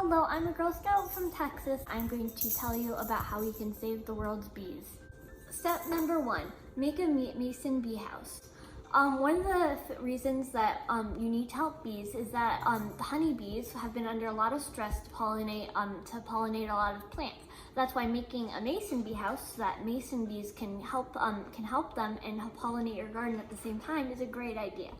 Hello, I'm a Girl Scout from Texas. I'm going to tell you about how we can save the world's bees. Step number 1, make a mason bee house. One of the reasons that you need to help bees is that the honeybees have been under a lot of stress to pollinate a lot of plants. That's why making a mason bee house so that mason bees can help them and help pollinate your garden at the same time is a great idea.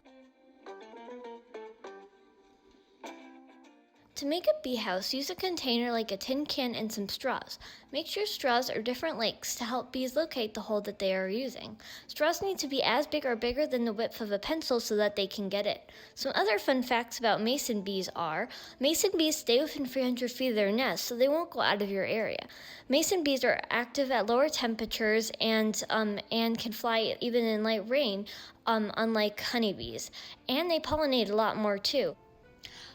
To make a bee house, use a container like a tin can and some straws. Make sure straws are different lengths to help bees locate the hole that they are using. Straws need to be as big or bigger than the width of a pencil so that they can get it. Some other fun facts about mason bees are, mason bees stay within 300 feet of their nest so they won't go out of your area. Mason bees are active at lower temperatures and can fly even in light rain, unlike honeybees. And they pollinate a lot more too.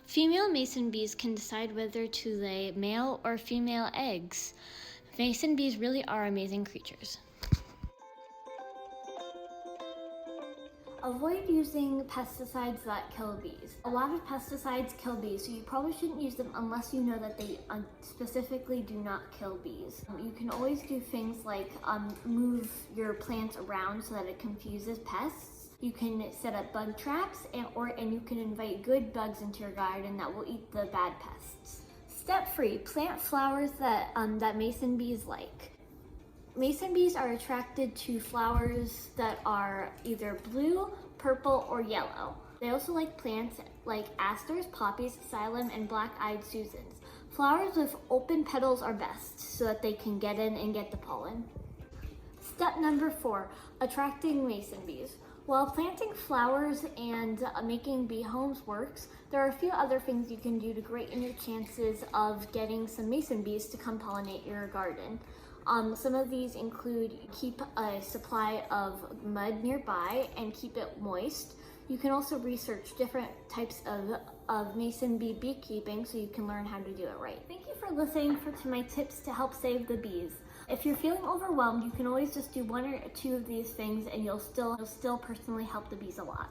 Female mason bees can decide whether to lay male or female eggs. Mason bees really are amazing creatures. Avoid using pesticides that kill bees. A lot of pesticides kill bees, so you probably shouldn't use them unless you know that they specifically do not kill bees. You can always do things like move your plants around so that it confuses pests. You can set up bug traps and you can invite good bugs into your garden that will eat the bad pests. Step 3, plant flowers that mason bees like. Mason bees are attracted to flowers that are either blue, purple, or yellow. They also like plants like asters, poppies, xylem, and black-eyed Susans. Flowers with open petals are best so that they can get in and get the pollen. Step number 4, attracting mason bees. While planting flowers and making bee homes works, there are a few other things you can do to greaten your chances of getting some mason bees to come pollinate your garden. Some of these include keep a supply of mud nearby and keep it moist. You can also research different types of mason bee beekeeping so you can learn how to do it right. Thank you for listening to my tips to help save the bees. If you're feeling overwhelmed, you can always just do 1 or 2 of these things and you'll still personally help the bees a lot.